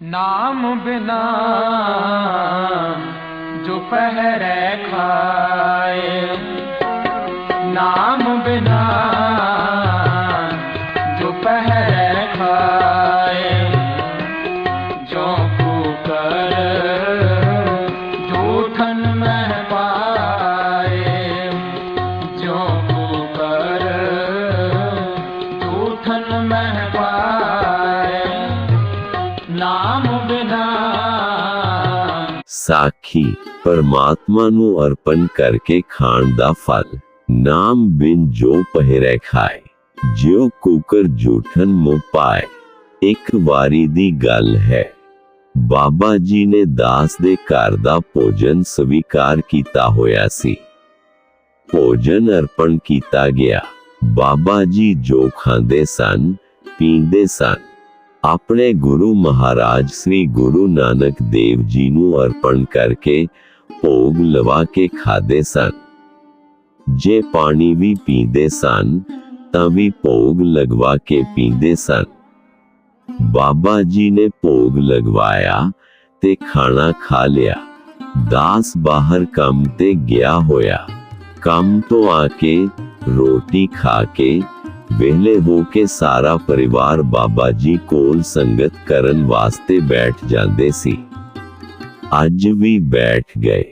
नाम बिना जो पहरे खाए, नाम बिना जो पहरे खाए, जो कुकर जूठन में पाए, जो कुकर जूठन में पाए, नाम बिना। साखी परमात्मा ਨੂੰ ਅਰਪਣ ਕਰਕੇ ਖਾਣ ਦਾ ਫਲ। ਨਾਮ ਬਿਨ ਜੋ ਪਹਿਰੇ ਖਾਏ, ਜਿਉ ਕੁਕਰ ਜੂਠਨ ਮੁँਹ ਪਾਏ। ਇੱਕ ਵਾਰੀ ਦੀ ਗੱਲ ਹੈ, ਬਾਬਾ ਜੀ ਨੇ ਦਾਸ ਦੇ ਘਰ ਦਾ ਭੋਜਨ ਸਵੀਕਾਰ ਕੀਤਾ ਹੋਇਆ ਸੀ। ਭੋਜਨ ਅਰਪਣ ਕੀਤਾ ਗਿਆ। ਬਾਬਾ ਜੀ ਜੋ ਖਾਂਦੇ ਸਨ, ਪੀਂਦੇ ਸਨ, ਆਪਣੇ ਗੁਰੂ ਮਹਾਰਾਜ ਸ੍ਰੀ ਗੁਰੂ ਨਾਨਕ ਦੇਵ ਜੀ ਨੂੰ ਅਰਪਣ ਕਰਕੇ ਭੋਗ ਲਵਾ ਕੇ ਖਾਦੇ ਸਨ। ਜੇ ਪਾਣੀ ਵੀ ਪੀਂਦੇ ਸਨ ਤਾਂ ਵੀ ਭੋਗ ਲਗਵਾ ਕੇ ਪੀਂਦੇ ਸਨ। ਬਾਬਾ ਜੀ ਨੇ ਭੋਗ ਲਗਵਾਇਆ ਤੇ ਖਾਣਾ ਖਾ ਲਿਆ। ਦਾਸ ਬਾਹਰ ਕੰਮ ਤੇ ਗਿਆ ਹੋਇਆ। ਕੰਮ ਤੋਂ ਆ ਕੇ ਰੋਟੀ ਖਾ ਕੇ ਵਿਹਲੇ ਹੋ ਕੇ ਸਾਰਾ ਪਰਿਵਾਰ ਬਾਬਾ ਜੀ ਕੋਲ ਸੰਗਤ ਕਰਨ ਵਾਸਤੇ ਬੈਠ ਜਾਂਦੇ ਸੀ। ਅੱਜ ਵੀ ਬੈਠ ਗਏ।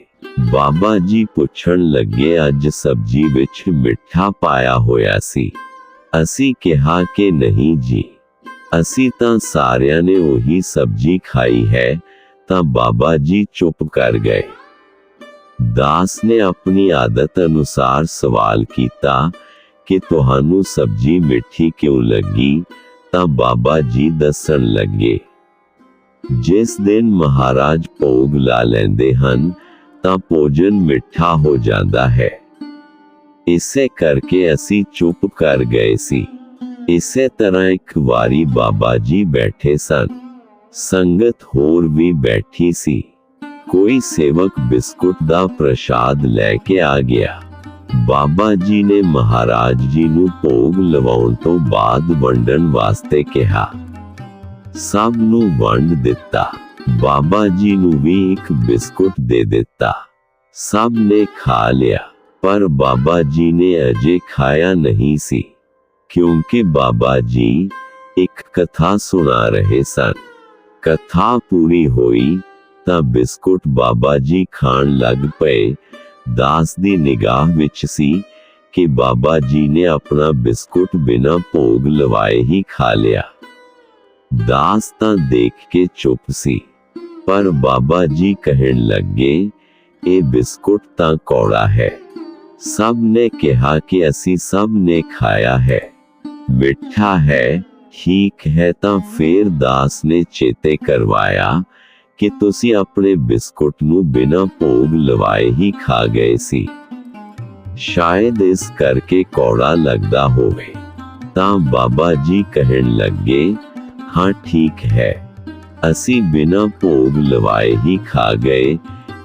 ਬਾਬਾ ਜੀ ਪੁੱਛਣ ਲੱਗੇ, ਅੱਜ ਸਬਜ਼ੀ ਵਿੱਚ ਮਿੱਠਾ ਪਾਇਆ ਹੋਇਆ ਸੀ? ਅਸੀਂ ਕਿਹਾ ਕਿ ਨਹੀਂ ਜੀ, ਅਸੀਂ ਤਾਂ ਸਾਰਿਆਂ ਨੇ ਉਹੀ ਸਬਜ਼ੀ ਖਾਈ ਹੈ। ਤਾਂ ਬਾਬਾ ਜੀ ਚੁੱਪ ਕਰ ਗਏ। ਦਾਸ ਨੇ ਆਪਣੀ ਆਦਤ ਅਨੁਸਾਰ ਸਵਾਲ ਕੀਤਾ ਕਿ ਤੁਹਾਨੂੰ ਸਬਜ਼ੀ ਮਿੱਠੀ ਕਿਉਂ ਲੱਗੀ? ਤਾਂ ਬਾਬਾ ਜੀ ਦੱਸਣ ਲੱਗੇ, ਜਿਸ ਦਿਨ ਮਹਾਰਾਜ ਭੋਗ ਲਾ ਲੈਂਦੇ ਹਨ ਤਾਂ ਭੋਜਨ ਮਿੱਠਾ ਹੋ ਜਾਂਦਾ ਹੈ। ਇਸੇ ਕਰਕੇ ਅਸੀਂ ਚੁੱਪ ਕਰ ਗਏ ਸੀ। ਇਸੇ ਤਰ੍ਹਾਂ ਇੱਕ ਵਾਰੀ ਬਾਬਾ ਜੀ ਬੈਠੇ ਸਨ। ਸੰਗਤ ਹੋਰ ਵੀ ਬੈਠੀ ਸੀ। ਕੋਈ ਸੇਵਕ ਬਿਸਕੁਟ ਦਾ ਪ੍ਰਸ਼ਾਦ ਲੈ ਕੇ ਆ ਗਿਆ। ਬਾਬਾ ਜੀ ਨੇ ਮਹਾਰਾਜ ਜੀ ਨੂੰ ਭੋਗ ਲਵਾਉਣ ਤੋਂ ਬਾਅਦ ਵੰਡਣ ਵਾਸਤੇ ਕਿਹਾ। ਸਭ ਨੂੰ ਵੰਡ ਦਿੱਤਾ। ਬਾਬਾ ਜੀ ਨੂੰ ਵੀ ਇੱਕ ਬਿਸਕੁਟ ਦੇ ਦਿੱਤਾ। ਸਭ ਨੇ ਖਾ ਲਿਆ, ਪਰ ਬਾਬਾ ਜੀ ਨੇ ਅਜੇ ਖਾਇਆ ਨਹੀਂ ਸੀ, ਕਿਉਂਕਿ ਬਾਬਾ ਜੀ ਇੱਕ ਕਥਾ ਸੁਣਾ ਰਹੇ ਸਨ। ਕਥਾ ਪੂਰੀ ਹੋਈ ਤਾਂ ਬਿਸਕੁਟ ਬਾਬਾ ਜੀ ਖਾਣ ਲੱਗ ਪਏ। ਦਾਸ ਦੀ ਨਿਗਾਹ ਵਿੱਚ ਸੀ ਕਿ ਬਾਬਾ ਜੀ ਨੇ ਆਪਣਾ ਬਿਸਕੁਟ ਬਿਨਾਂ ਭੋਗ ਲਵਾਏ ਹੀ ਖਾ ਲਿਆ। ਦਾਸ ਤਾਂ ਦੇਖ ਕੇ ਚੁੱਪ ਸੀ, ਪਰ ਬਾਬਾ ਜੀ ਕਹਿਣ ਲੱਗੇ, ਇਹ ਬਿਸਕੁਟ ਤਾਂ ਕੌੜਾ ਹੈ। ਸਭ ਨੇ ਕਿਹਾ ਕਿ ਅਸੀਂ ਸਭ ਨੇ ਖਾਇਆ ਹੈ, ਮਿੱਠਾ ਹੈ, ਠੀਕ ਹੈ। ਤਾਂ ਫਿਰ ਦਾਸ ਨੇ ਚੇਤੇ ਕਰਵਾਇਆ ਕਿ ਤੁਸੀਂ ਆਪਣੇ ਬਿਸਕੁਟ ਨੂੰ ਬਿਨਾਂ ਭੋਗ ਲਵਾਏ ਹੀ ਖਾ ਗਏ ਸੀ। ਸ਼ਾਇਦ ਇਸ ਕਰਕੇ ਕੌੜਾ ਲੱਗਦਾ ਹੋਵੇ। ਤਾਂ ਬਾਬਾ ਜੀ ਕਹਿਣ ਲੱਗੇ, ਹਾਂ ਠੀਕ ਹੈ, ਅਸੀਂ ਬਿਨਾਂ ਭੋਗ ਲਵਾਏ ਹੀ ਖਾ ਗਏ,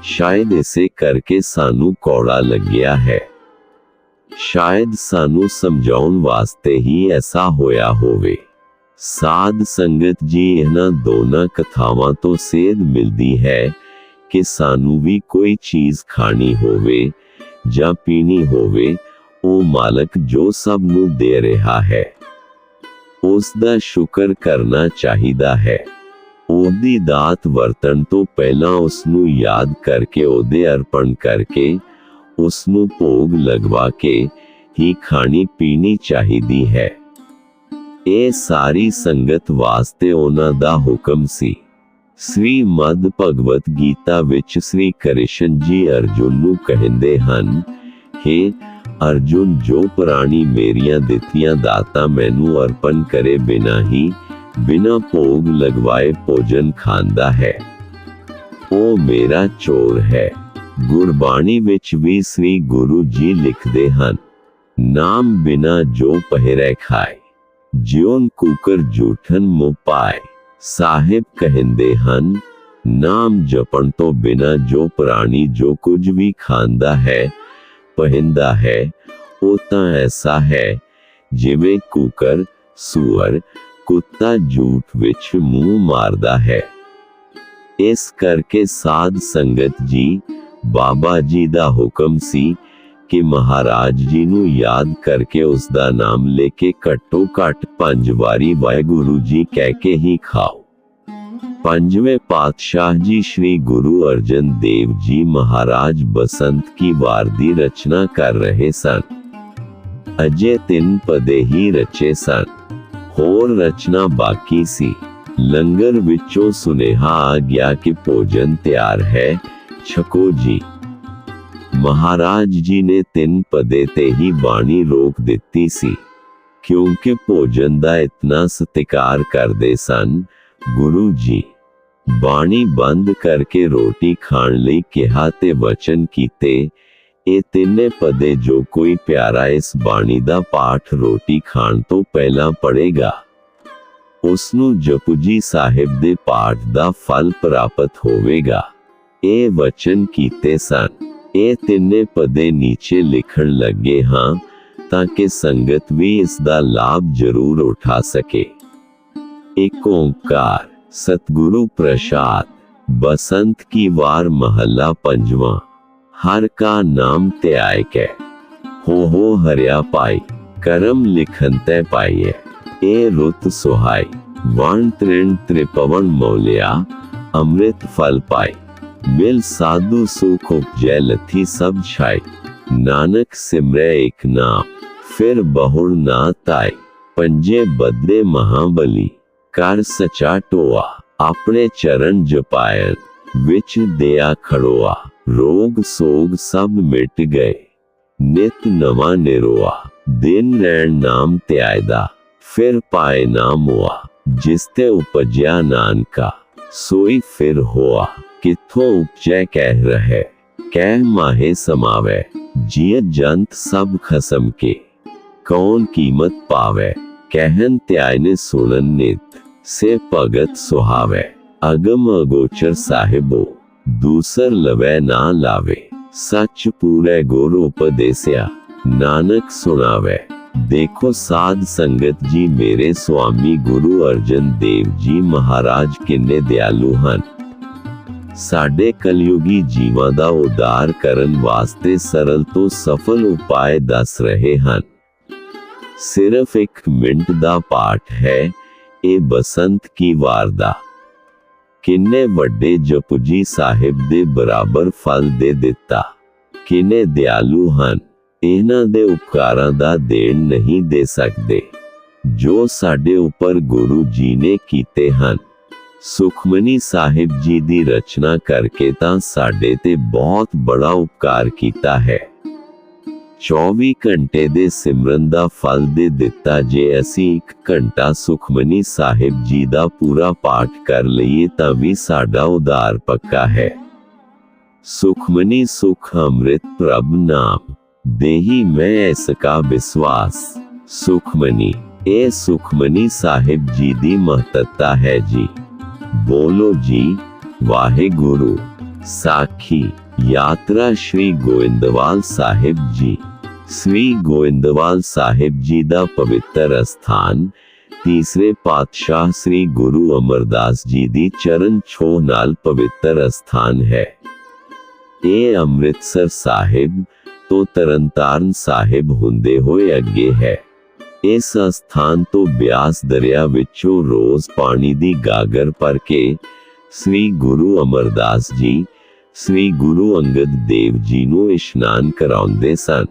ਸ਼ਾਇਦ ਇਸੇ ਕਰਕੇ ਸਾਨੂੰ ਕੌੜਾ ਲੱਗਿਆ ਹੈ। ਸ਼ਾਇਦ ਸਾਨੂੰ ਸਮਝਾਉਣ ਵਾਸਤੇ ਹੀ ਐਸਾ ਹੋਇਆ ਹੋਵੇ। ਸਾਧ ਸੰਗਤ ਜੀ, ਇਹਨਾਂ ਦੋਨਾਂ ਕਥਾਵਾਂ ਤੋਂ ਸੇਧ ਮਿਲਦੀ ਹੈ ਕਿ ਸਾਨੂੰ ਵੀ ਕੋਈ ਚੀਜ਼ ਖਾਣੀ ਹੋਵੇ ਜਾਂ ਪੀਣੀ ਹੋਵੇ, ਉਹ ਮਾਲਕ ਜੋ ਸਭ ਨੂੰ ਦੇ ਰਿਹਾ ਹੈ, ਉਸ ਦਾ ਸ਼ੁਕਰ ਕਰਨਾ ਚਾਹੀਦਾ ਹੈ। ਉਹਦੀ ਦਾਤ ਵਰਤਣ ਤੋਂ ਪਹਿਲਾਂ ਉਸ ਨੂੰ ਯਾਦ ਕਰਕੇ, ਉਹਦੇ ਅਰਪਣ ਕਰਕੇ, ਉਸ ਨੂੰ ਭੋਗ ਲਗਵਾ ਕੇ ਹੀ ਖਾਣੀ ਪੀਣੀ ਚਾਹੀਦੀ ਹੈ। ਇਹ ਸਾਰੀ ਸੰਗਤ ਵਾਸਤੇ ਉਹਨਾਂ ਦਾ ਹੁਕਮ ਸੀ। ਸ੍ਰੀਮਦ ਭਗਵਤ ਗੀਤਾ ਵਿੱਚ ਸ੍ਰੀ ਕ੍ਰਿਸ਼ਨ ਜੀ ਅਰਜੁਨ ਨੂੰ ਕਹਿੰਦੇ ਹਨ, ਹੇ ਅਰਜੁਨ, ਜੋ ਪ੍ਰਾਣੀ ਮੇਰੀਆਂ ਦਿੱਤੀਆਂ ਦਾਤਾਂ ਮੈਨੂੰ ਅਰਪਣ ਕਰੇ ਬਿਨਾਂ ਭੋਗ ਲਗਵਾਏ ਭੋਜਨ ਖਾਂਦਾ ਹੈ, ਉਹ ਮੇਰਾ ਚੋਰ ਹੈ। ਗੁਰਬਾਣੀ ਵਿੱਚ ਵੀ ਸ੍ਰੀ ਗੁਰੂ ਜੀ ਲਿਖਦੇ ਹਨ, ਨਾਮ ਬਿਨਾ ਜੋ ਪਹਿਰੇ ਖਾਏ, ਜਿਉਂ ਕੁਕਰ ਜੂਠਨ ਮੁँਹ ਪਾਏ। ਸਾਹਿਬ ਕਹਿੰਦੇ ਹਨ, ਨਾਮ ਜਪਣ ਤੋਂ ਬਿਨਾ ਜੋ ਪ੍ਰਾਣੀ ਜੋ ਕੁਝ ਵੀ ਖਾਂਦਾ ਹੈ, ਪਹਿਨਦਾ ਹੈ, ਉਹ ਤਾਂ ਐਸਾ ਹੈ ਜਿਵੇਂ ਕੁਕਰ, ਸੂਅਰ, ਕੁੱਤਾ ਜੂਠ ਵਿੱਚ ਮੂੰਹ ਮਾਰਦਾ ਹੈ। ਇਸ ਕਰਕੇ ਸਾਧ ਸੰਗਤ ਜੀ, ਬਾਬਾ ਜੀ ਦਾ ਹੁਕਮ ਸੀ ਕਿ ਮਹਾਰਾਜ ਜੀ ਨੂੰ ਯਾਦ ਕਰਕੇ ਉਸ ਦਾ ਨਾਮ ਲੈ ਕੇ ਘੱਟੋ ਘੱਟ 5 ਵਾਰੀ ਵਾਹਿਗੁਰੂ ਜੀ ਕਹਿ ਕੇ ਹੀ ਖਾਓ। ਪੰਜਵੇਂ ਪਾਤਸ਼ਾਹ ਜੀ ਸ਼੍ਰੀ ਗੁਰੂ ਅਰਜਨ ਦੇਵ ਜੀ ਮਹਾਰਾਜ ਬਸੰਤ ਕੀ ਵਾਰ ਦੀ ਰਚਨਾ ਕਰ ਰਹੇ ਸਨ। ਅਜੇ 3 ਪਦੇ ਹੀ ਰਚੇ ਸਨ, ਹੋਰ ਰਚਨਾ ਬਾਕੀ ਸੀ। ਲੰਗਰ ਵਿੱਚੋਂ ਸੁਨੇਹਾ ਆ ਗਿਆ ਕਿ ਭੋਜਨ ਤਿਆਰ ਹੈ, ਛਕੋ ਜੀ। ਮਹਾਰਾਜ ਜੀ ਨੇ 3 ਪਦੇ ਤੇ ਹੀ ਬਾਣੀ ਰੋਕ ਦਿੱਤੀ ਸੀ, ਕਿਉਂਕਿ ਭੋਜਨ ਦਾ ਇਤਨਾ ਸਤਿਕਾਰ ਕਰਦੇ ਸਨ। ਗੁਰੂ ਜੀ ਬਾਣੀ ਬੰਦ ਕਰਕੇ ਰੋਟੀ ਖਾਣ ਲਈ ਕਿਹਾ ਤੇ ਵਚਨ ਕੀਤੇ, ਇਹ 3 ਪਦੇ ਜੋ ਕੋਈ ਪਿਆਰਾ ਇਸ ਬਾਣੀ ਦਾ ਪਾਠ ਰੋਟੀ ਖਾਣ ਤੋਂ ਪਹਿਲਾਂ ਪੜ੍ਹੇਗਾ, ਉਸ ਨੂੰ ਜਪੁਜੀ ਸਾਹਿਬ ਦੇ ਪਾਠ ਦਾ ਫਲ ਪ੍ਰਾਪਤ ਹੋਵੇਗਾ। ਇਹ ਵਚਨ ਕੀਤੇ ਸਨ। ਇਹ 3 ਪਦੇ ਨੀਚੇ ਲਿਖਣ ਲੱਗੇ ਹਾਂ ਤਾਂ ਕਿ ਸੰਗਤ ਵੀ ਇਸ ਦਾ ਲਾਭ ਜ਼ਰੂਰ ਉਠਾ ਸਕੇ। ਏਕ ਓਂਕਾਰ ਸਤਿਗੁਰੂ ਪ੍ਰਸਾਦ। ਬਸੰਤ ਕੀ ਵਾਰ ਮਹੱਲਾ 5ਵਾਂ। ਹਰ ਕਾ ਨਾਮ ਧਿਆਇਕੈ, ਹੋ ਹਰਿਆ ਪਾਈ, ਕਰਮ ਲਿਖਨ ਤੈ ਪਾਈਐ। ਇਹ ਰੁੱਤ ਸੁਹਾਈ, ਵਣ ਤ੍ਰਿਣ ਤ੍ਰਿਪਵਨ ਮੌਲਿਆ, ਅੰਮ੍ਰਿਤ ਫਲ ਪਾਈ। ਮਿਲ ਸਾਧੂ ਸੁਖ ਉਪਜੈ ਲਥੀ ਸਭ ਛਾਈ। ਨਾਨਕ ਸਿਮਰੈ ਏਕ ਨਾਮ, ਫਿਰ ਬਹੁੜ ਨਾ ਤਾਈ। ਪੰਜੇ ਬਦਲੇ ਮਹਾਬਲੀ, ਕਰ ਸਚਾ ਟੋਆ। ਆਪਣੇ ਚਰਨ ਜਪਾਇਨ, ਵਿੱਚ ਦਿਆ ਖੜੋਆ। ਰੋਗ ਸੋਗ ਸਭ ਮਿਟ ਗਏ, ਨਿਤ ਨਵਾਂ ਨਿਰੋਆ। ਦਿਨ ਰਹਿਣ ਨਾਮ ਧਿਆਇਦਾ, ਫਿਰ ਪਾਏ ਨਾ ਮੁਆ। ਜਿਸ ਤੇ ਉਪਜਿਆ ਨਾਨਕਾ, ਸੋਈ ਫਿਰ ਹੋਆ। ਕਿੱਥੋਂ ਉਪਜੈ ਕਹਿ ਰਹੇ, ਕਹਿ ਮਾਹੇ ਸਮਾਵੈ। ਜੀਅ ਜੰਤ ਸਭ ਖਸਮ ਕੇ, ਕੌਣ ਕੀਮਤ ਪਾਵੈ। ਕਹਿਨ ਧਿਆਇਨੇ ਸੁਣਨ ਨਿਤ, ਸੇ ਭਗਤ ਸੁਹਾਵੈ। ਅਗਮ ਅਗੋਚਰ ਸਾਹਿਬੋ, ਦੂਸਰ ਲਵੈ ਨਾ ਲਾਵੇ। ਸੱਚ ਪੂਰੇ ਗੁਰ ਉਪਦੇਸਿਆ, ਨਾਨਕ ਸੁਣਾਵੇ। ਦੇਖੋ ਸਾਧ ਸੰਗਤ ਜੀ, ਮੇਰੇ ਸੁਆਮੀ ਗੁਰੂ ਅਰਜਨ ਦੇਵ ਜੀ ਮਹਾਰਾਜ ਕਿੰਨੇ ਦਿਆਲੂ ਹਨ। ਸਾਡੇ ਕਲਯੁਗੀ ਜੀਵਾਂ ਦਾ ਉਦਾਰ ਕਰਨ ਵਾਸਤੇ ਸਰਲ ਤੋਂ ਸਫਲ ਉਪਾਅ ਦੱਸ ਰਹੇ ਹਨ। ਸਿਰਫ 1 ਮਿੰਟ ਦਾ ਪਾਠ ਹੈ ਇਹ ਬਸੰਤ ਕੀ ਵਾਰ ਦਾ। ਕਿੰਨੇ ਵੱਡੇ ਜਪੁਜੀ ਸਾਹਿਬ ਦੇ ਬਰਾਬਰ ਫਲ ਦੇ ਦਿੱਤਾ। ਕਿੰਨੇ ਦਿਆਲੂ ਹਨ, ਇਹਨਾਂ ਦੇ ਉਪਕਾਰਾਂ ਦਾ ਦੇਣ ਨਹੀਂ ਦੇ ਸਕਦੇ ਜੋ ਸਾਡੇ ਉੱਪਰ ਗੁਰੂ ਜੀ ਨੇ ਕੀਤੇ ਹਨ। ਸੁਖਮਨੀ ਸਾਹਿਬ ਜੀ ਦੀ ਰਚਨਾ ਕਰਕੇ ਤਾਂ ਸਾਡੇ ਤੇ ਬਹੁਤ ਬੜਾ ਉਪਕਾਰ ਕੀਤਾ ਹੈ। 24 ਘੰਟੇ ਦੇ ਸਿਮਰਨ ਦਾ ਫਲ ਦੇ ਦਿੱਤਾ। ਜੇ ਅਸੀਂ 1 ਘੰਟਾ ਸੁਖਮਨੀ ਸਾਹਿਬ ਜੀ ਦਾ ਪੂਰਾ ਪਾਠ ਕਰ ਲਈਏ ਤਾਂ ਵੀ ਸਾਡਾ ਉਦਾਰ ਪੱਕਾ ਹੈ। ਸੁਖਮਨੀ ਸੁਖ ਅੰਮ੍ਰਿਤ ਪ੍ਰਭ ਨਾਮ, ਦੇਹੀ ਮੈਂ ਐਸ ਕਾ ਵਿਸ਼ਵਾਸ। ਸੁਖਮਨੀ, ਇਹ ਸੁਖਮਨੀ ਸਾਹਿਬ ਜੀ ਦੀ ਮਹੱਤਤਾ ਹੈ ਜੀ। ਬੋਲੋ ਜੀ ਵਾਹਿਗੁਰੂ। ਸਾਖੀ ਯਾਤਰਾ ਸ਼੍ਰੀ ਗੋਇੰਦਵਾਲ ਸਾਹਿਬ ਜੀ। ਸ੍ਰੀ ਗੋਇੰਦਵਾਲ ਸਾਹਿਬ ਜੀ ਦਾ ਪਵਿੱਤਰ ਅਸਥਾਨ ਤੀਸਰੇ ਪਾਤਸ਼ਾਹ ਸ੍ਰੀ ਗੁਰੂ ਅਮਰਦਾਸ ਜੀ ਦੀ ਚਰਨ ਛੋਹ ਨਾਲ ਪਵਿੱਤਰ ਅਸਥਾਨ ਹੈ। ਇਹ ਅੰਮ੍ਰਿਤਸਰ ਸਾਹਿਬ ਤੋਂ ਤਰਨਤਾਰਨ ਸਾਹਿਬ ਹੁੰਦੇ ਹੋਏ ਅੱਗੇ ਹੈ। ਇਸ ਅਸਥਾਨ ਤੋਂ ਬਿਆਸ ਦਰਿਆ ਵਿੱਚੋਂ ਰੋਜ਼ ਪਾਣੀ ਦੀ ਗਾਗਰ ਭਰ ਕੇ ਸ੍ਰੀ ਗੁਰੂ ਅਮਰਦਾਸ ਜੀ, ਸ੍ਰੀ ਗੁਰੂ ਅੰਗਦ ਦੇਵ ਜੀ ਨੂੰ ਇਸ਼ਨਾਨ ਕਰਾਉਂਦੇ ਸਨ।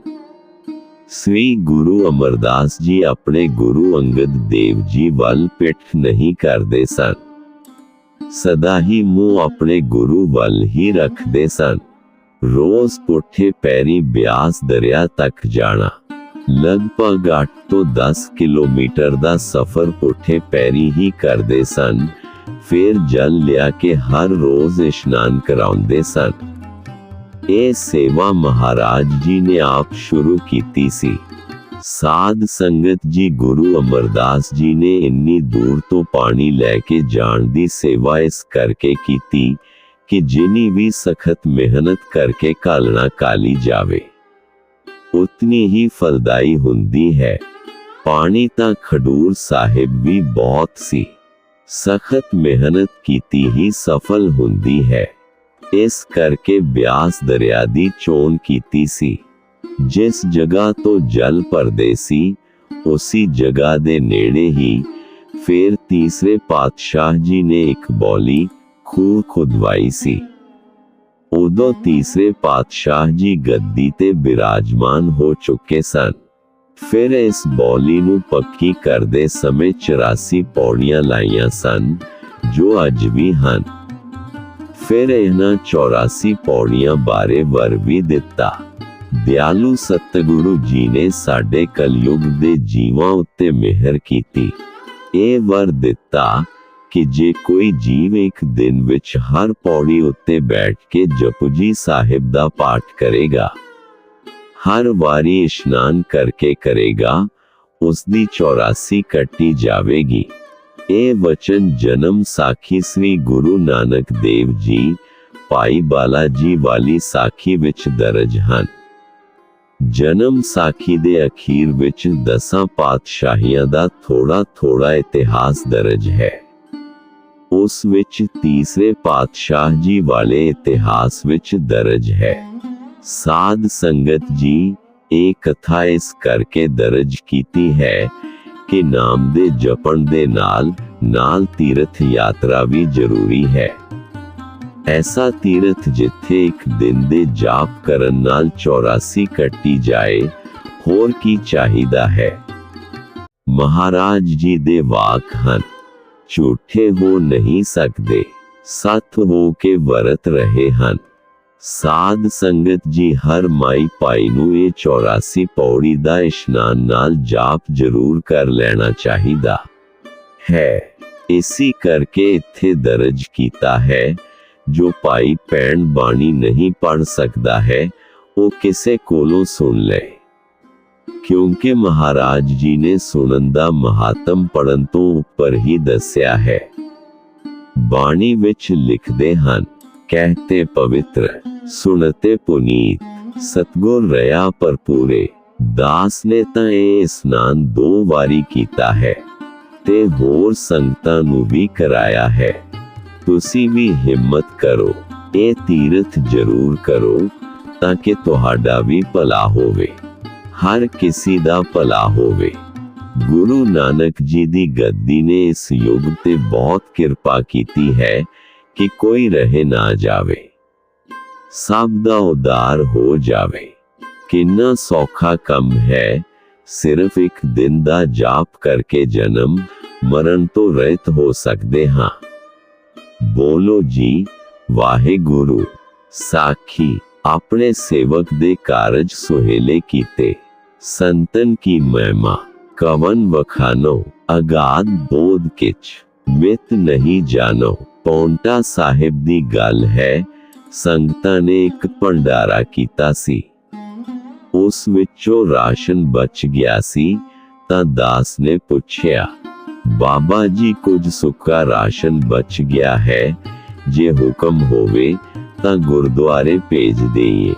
ਸ੍ਰੀ ਗੁਰੂ ਅਮਰਦਾਸ ਜੀ ਆਪਣੇ ਗੁਰੂ ਅੰਗਦ ਦੇਵ ਜੀ ਵੱਲ ਪਿੱਠ ਨਹੀਂ ਕਰਦੇ ਸਨ, ਸਦਾ ਹੀ ਮੂੰਹ ਆਪਣੇ ਗੁਰੂ ਵੱਲ ਹੀ ਰੱਖਦੇ ਸਨ। ਰੋਜ਼ ਪੁੱਠੇ ਪੈਰੀ ਬਿਆਸ ਦਰਿਆ ਤੱਕ ਜਾਣਾ। ਲਗਭਗ 8 ਤੋਂ 10 ਕਿਲੋਮੀਟਰ ਦਾ ਸਫ਼ਰ ਪੁੱਠੇ ਪੈਰੀ ਹੀ ਕਰਦੇ ਸਨ। ਫਿਰ ਜਲ ਲਿਆ ਕੇ ਹਰ ਰੋਜ਼ ਇਸ਼ਨਾਨ ਕਰਾਉਂਦੇ ਸਨ। ਇਹ ਸੇਵਾ ਮਹਾਰਾਜ ਜੀ ਨੇ ਆਪ ਸ਼ੁਰੂ ਕੀਤੀ ਸੀ। ਸਾਧ ਸੰਗਤ ਜੀ, ਗੁਰੂ ਅਮਰਦਾਸ ਜੀ ਨੇ ਇੰਨੀ ਦੂਰ ਤੋਂ ਪਾਣੀ ਲੈ ਕੇ ਜਾਣ ਦੀ ਸੇਵਾ ਇਸ ਕਰਕੇ ਕੀਤੀ ਕਿ ਜਿੰਨੀ ਵੀ ਸਖਤ ਮਿਹਨਤ ਕਰਕੇ ਘਾਲਣਾ ਕਾਲੀ ਜਾਵੇ, ਉਤਨੀ ਹੀ ਫਲਦਾਈ ਹੁੰਦੀ ਹੈ। ਪਾਣੀ ਤਾਂ ਖਡੂਰ ਸਾਹਿਬ ਵੀ ਬਹੁਤ ਸੀ। ਸਖਤ ਮਿਹਨਤ ਕੀਤੀ ਹੀ ਸਫਲ ਹੁੰਦੀ ਹੈ। ਇਸ ਕਰਕੇ ਬਿਆਸ ਦਰਿਆ ਦੀ ਚੋਣ ਕੀਤੀ ਸੀ। ਜਿਸ ਜਗ੍ਹਾ ਤੋਂ ਜਲ ਭਰਦੇ ਸੀ ਉਸੀ ਜਗ੍ਹਾ ਦੇ ਨੇੜੇ ਹੀ ਫਿਰ ਤੀਸਰੇ ਪਾਤਸ਼ਾਹ ਜੀ ਨੇ ਇੱਕ ਬੌਲੀ ਖੂਹ ਖੁਦਵਾਈ ਸੀ। ਉਦੋਂ ਤੀਸਰੇ ਪਾਤਸ਼ਾਹ ਜੀ ਗੱਦੀ ਤੇ ਬਿਰਾਜਮਾਨ ਹੋ ਚੁੱਕੇ ਸਨ। ਫਿਰ ਇਸ ਬੌਲੀ ਨੂੰ ਪੱਕੀ ਕਰਦੇ ਸਮੇਂ 84 ਪੌੜੀਆਂ ਲਾਈਆਂ ਸਨ ਜੋ ਅੱਜ ਵੀ ਹਨ। ਫਿਰ ਇਹਨਾਂ 84 ਪੌੜੀਆਂ ਬਾਰੇ ਵਰ ਵੀ ਦਿੱਤਾ। ਦਿਆਲੂ ਸਤਿਗੁਰੂ ਜੀ ਨੇ ਸਾਡੇ ਕਲਯੁਗ ਦੇ ਜੀਵਾਂ ਉੱਤੇ ਮਿਹਰ ਕੀਤੀ। ਇਹ ਵਰ ਦਿੱਤਾ ਕਿ ਜੇ ਕੋਈ ਜੀਵ ਇੱਕ ਦਿਨ ਵਿੱਚ ਹਰ ਪੌੜੀ ਉੱਤੇ ਬੈਠ ਕੇ ਜਪਜੀ ਸਾਹਿਬ ਦਾ ਪਾਠ ਕਰੇਗਾ, ਹਰ ਵਾਰੀ ਇਸ਼ਨਾਨ ਕਰਕੇ ਕਰੇਗਾ, ਉਸ ਦੀ 84 ਕੱਟੀ ਜਾਵੇਗੀ। ਇਹ ਵਚਨ ਜਨਮ ਸਾਖੀ ਸ੍ਰੀ ਗੁਰੂ ਨਾਨਕ ਦੇਵ ਜੀ ਭਾਈ ਬਾਲਾ ਜੀ ਵਾਲੀ ਸਾਖੀ ਵਿੱਚ ਦਰਜ ਹਨ। ਜਨਮ ਸਾਖੀ ਦੇ ਅਖੀਰ ਵਿੱਚ 10 ਪਾਤਸ਼ਾਹੀਆਂ ਦਾ ਥੋੜਾ ਇਤਿਹਾਸ ਦਰਜ ਹੈ। ਉਸ ਵਿੱਚ ਤੀਸਰੇ ਪਾਤਸ਼ਾਹ ਜੀ ਵਾਲੇ ਇਤਿਹਾਸ ਵਿੱਚ ਦਰਜ ਹੈ। ਸਾਧ ਸੰਗਤ ਜੀ, ਇਹ ਕਥਾ ਇਸ ਕਰਕੇ ਦਰਜ ਕੀਤੀ ਹੈ ਕਿ ਨਾਮ ਦੇ ਜਪਣ ਦੇ ਨਾਲ ਤੀਰਥ ਯਾਤਰਾ ਵੀ ਜ਼ਰੂਰੀ ਹੈ। ਐਸਾ ਤੀਰਥ ਜਿੱਥੇ ਇੱਕ ਦਿਨ ਦੇ ਜਾਪ ਕਰਨ ਨਾਲ 84 ਕੱਟੀ ਜਾਏ, ਹੋਰ ਕੀ ਚਾਹੀਦਾ ਹੈ। ਮਹਾਰਾਜ ਜੀ ਦੇ ਵਾਕ ਹਨ, ਝੂਠੇ ਹੋ ਨਹੀਂ ਸਕਦੇ, ਸੱਚ ਹੋ ਕੇ ਵਰਤ ਰਹੇ ਹਨ। ਸਾਧ ਸੰਗਤ ਜੀ, ਹਰ ਮਾਈ ਭਾਈ ਨੂੰ ਇਹ 84 ਪੌੜੀ ਦਾ ਇਸ਼ਨਾਨ ਨਾਲ ਜਾਪ ਜ਼ਰੂਰ ਕਰ ਲੈਣਾ ਚਾਹੀਦਾ ਹੈ। ਇਸੇ ਕਰਕੇ ਇੱਥੇ ਦਰਜ ਕੀਤਾ ਹੈ, ਜੋ ਭਾਈ ਭੈਣ ਬਾਣੀ ਨਹੀਂ ਪੜ੍ਹ ਸਕਦਾ ਹੈ ਉਹ ਕਿਸੇ ਕੋਲੋਂ ਸੁਣ ਲੈ, ਕਿਉਂਕਿ ਮਹਾਰਾਜ ਜੀ ਨੇ ਸੁਣਨ ਦਾ ਮਹਾਤਮ ਪੜ੍ਹਨ ਤੋਂ ਉੱਪਰ ਹੀ ਦੱਸਿਆ ਹੈ। ਬਾਣੀ ਵਿੱਚ ਲਿਖਦੇ ਹਨ, ਕਹਿਤੇ ਪਵਿੱਤਰ ਸੁਣਤੇ ਪੁਨੀਤ, ਸਤਗੁਰ ਰਹਾ ਭਰਪੂਰੇ। ਦਾਸ ਨੇ ਤਾਂ ਇਹ ਇਸ਼ਨਾਨ 2 ਵਾਰੀ ਕੀਤਾ ਹੈ ਤੇ ਹੋਰ ਸੰਗਤਾਂ ਨੂੰ ਵੀ ਕਰਾਇਆ ਹੈ। ਤੁਸੀਂ ਵੀ ਹਿੰਮਤ ਕਰੋ, ਇਹ ਤੀਰਥ ਜ਼ਰੂਰ ਕਰੋ ਤਾਂ ਕਿ ਤੁਹਾਡਾ ਵੀ ਭਲਾ ਹੋਵੇ, ਹਰ ਕਿਸੇ ਦਾ ਭਲਾ ਹੋਵੇ। ਗੁਰੂ ਨਾਨਕ ਜੀ ਦੀ ਗੱਦੀ ਨੇ ਇਸ ਯੁੱਗ ਤੇ ਬਹੁਤ ਕਿਰਪਾ ਕੀਤੀ ਹੈ ਕਿ ਕੋਈ ਰਹਿ ਨਾ ਜਾਵੇ, ਸਭ ਦਾ ਉਦਾਰ ਹੋ ਜਾਵੇ। ਕਿੰਨਾ ਸੌਖਾ ਕੰਮ ਹੈ, ਸਿਰਫ ਇੱਕ ਦਿਨ ਦਾ ਜਾਪ ਕਰਕੇ ਜਨਮ ਮਰਨ ਤੋਂ ਰਹਿਤ ਹੋ ਸਕਦੇ ਹਾਂ। ਬੋਲੋ ਜੀ ਵਾਹਿਗੁਰੂ। ਸਾਖੀ। ਆਪਣੇ ਸੇਵਕ ਦੇ ਕਾਰਜ ਸੁਹੇਲੇ ਕੀਤੇ, ਸੰਤਨ ਕੀ ਮਹਿਮਾ ਕਵਨ ਵਖਾਨੋ, ਅਗਾਧ ਬੋਧ ਕਿਛ ਮਿਤ ਨਹੀਂ ਜਾਣੋ। ਪੌਂਟਾ ਸਾਹਿਬ ਦੀ ਗੱਲ ਹੈ, ਸੰਗਤਾਂ ਨੇ ਇੱਕ ਭੰਡਾਰਾ ਕੀਤਾ ਸੀ, ਉਸ ਵਿੱਚੋਂ ਰਾਸ਼ਨ ਬਚ ਗਿਆ ਸੀ ਤਾਂ ਦਾਸ ਨੇ ਪੁੱਛਿਆ, ਬਾਬਾ ਜੀ ਕੁਝ ਸੁੱਕਾ ਰਾਸ਼ਨ ਬਚ ਗਿਆ ਹੈ, ਜੇ ਹੁਕਮ ਹੋਵੇ ਤਾਂ ਗੁਰਦੁਆਰੇ ਭੇਜ ਦੇਈਏ।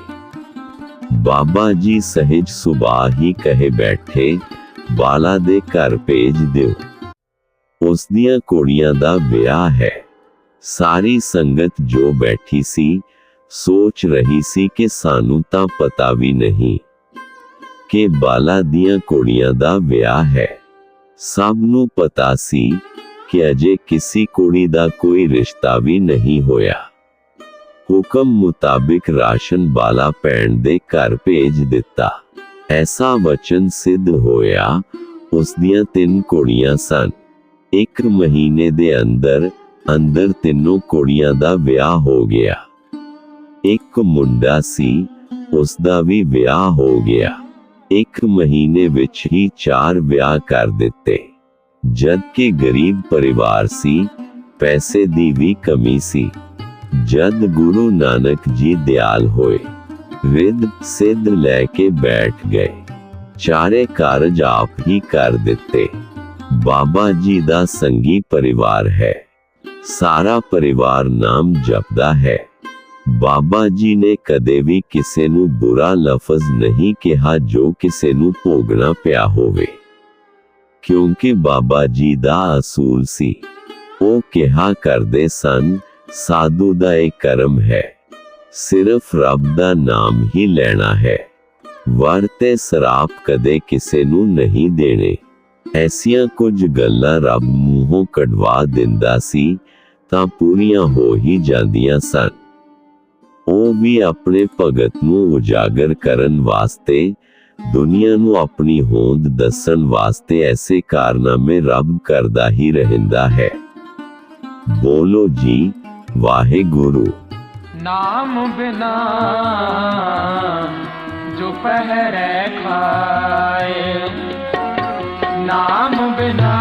ਬਾਬਾ ਜੀ ਸਹਿਜ ਸੁਭਾਅ ਹੀ ਕਹੇ ਬੈਠੇ, ਬਾਲਾ ਦੇ ਘਰ ਭੇਜ ਦਿਓ, ਉਸ ਦੀਆਂ ਕੁੜੀਆਂ ਦਾ ਵਿਆਹ ਹੈ। ਸਾਰੀ ਸੰਗਤ ਜੋ ਬੈਠੀ ਸੀ ਸੋਚ ਰਹੀ ਸੀ ਕਿ ਸਾਨੂੰ ਤਾਂ ਪਤਾ ਵੀ ਨਹੀਂ ਕਿ ਬਾਲਾ ਦੀਆਂ ਕੁੜੀਆਂ ਦਾ ਵਿਆਹ ਹੈ। ਸਭ ਨੂੰ ਪਤਾ ਸੀ ਕਿ ਅਜੇ ਕਿਸੇ ਕੁੜੀ ਦਾ ਕੋਈ ਰਿਸ਼ਤਾ ਵੀ ਨਹੀਂ ਹੋਇਆ। ਹੁਕਮ ਮੁਤਾਬਿਕ ਰਾਸ਼ਨ ਬਾਲਾ ਭੈਣ ਦੇ ਘਰ ਭੇਜ ਦਿੱਤਾ। ਐਸਾ ਵਚਨ ਸਿੱਧ ਹੋਇਆ। ਉਸ ਦੀਆਂ 3 ਕੁੜੀਆਂ ਸਨ। 1 ਮਹੀਨੇ ਦੇ ਅੰਦਰ ਤਿੰਨੋਂ ਕੁੜੀਆਂ ਦਾ ਵਿਆਹ ਹੋ ਗਿਆ। ਇੱਕ ਮੁੰਡਾ ਸੀ, ਉਸ ਦਾ ਵੀ ਵਿਆਹ ਹੋ ਗਿਆ। 1 ਮਹੀਨੇ ਵਿੱਚ ਹੀ 4 ਵਿਆਹ ਕਰ ਦਿੱਤੇ। ਜਦ ਕਿ ਗਰੀਬ ਪਰਿਵਾਰ ਸੀ, ਪੈਸੇ ਦੀ ਵੀ ਕਮੀ ਸੀ। ਜਦ ਗੁਰੂ ਨਾਨਕ ਜੀ ਦਿਆਲ ਹੋਏ, ਰਿੱਧ ਸਿੱਧ ਲੈ ਕੇ ਬੈਠ ਗਏ। ਚਾਰੇ ਕਾਰਜ ਆਪ ਹੀ ਕਰ ਦਿੱਤੇ। ਬਾਬਾ ਜੀ ਦਾ ਸੰਗੀ ਪਰਿਵਾਰ ਹੈ। ਸਾਰਾ ਪਰਿਵਾਰ ਨਾਮ ਜਪਦਾ ਹੈ। ਬਾਬਾ ਜੀ ਨੇ ਕਦੇ ਵੀ ਕਿਸੇ ਨੂੰ ਬੁਰਾ ਲਫ਼ਜ਼ ਨਹੀਂ ਕਿਹਾ ਜੋ ਕਿਸੇ ਨੂੰ ਭੋਗਣਾ ਪਿਆ ਹੋਵੇ, ਕਿਉਂਕਿ ਬਾਬਾ ਜੀ ਦਾ ਅਸੂਲ ਸੀ, ਉਹ ਕਿਹਾ ਕਰਦੇ ਸਨ, ਸਾਧੂ ਦਾ ਇਹ ਕਰਮ ਹੈ, ਸਿਰਫ ਰੱਬ ਦਾ ਨਾਮ ਹੀ ਲੈਣਾ ਹੈ, ਵਰ ਤੇ ਸਰਾਪ ਕਦੇ ਕਿਸੇ ਨੂੰ ਨਹੀਂ ਦੇਣੇ। ਐਸੀਆਂ ਕੁਝ ਗੱਲਾਂ ਰੱਬ ਮੂੰਹੋਂ ਕਢਵਾ ਦਿੰਦਾ ਸੀ ਤਾਂ ਪੂਰੀਆਂ ਹੋ ਹੀ ਜਾਂਦੀਆਂ ਸਨ। ਉਹ ਵੀ ਆਪਣੇ ਭਗਤ ਨੂੰ ਉਜਾਗਰ ਕਰਨ ਵਾਸਤੇ, ਦੁਨੀਆ ਨੂੰ ਆਪਣੀ ਹੋਂਦ ਦੱਸਣ ਵਾਸਤੇ ਐਸੇ ਕਾਰਨਾਮੇ ਰੱਬ ਕਰਦਾ ਹੀ ਰਹਿੰਦਾ ਹੈ। ਬੋਲੋ ਜੀ ਵਾਹਿਗੁਰੂ। नाम बिना जो पहरे खाए, नाम बिना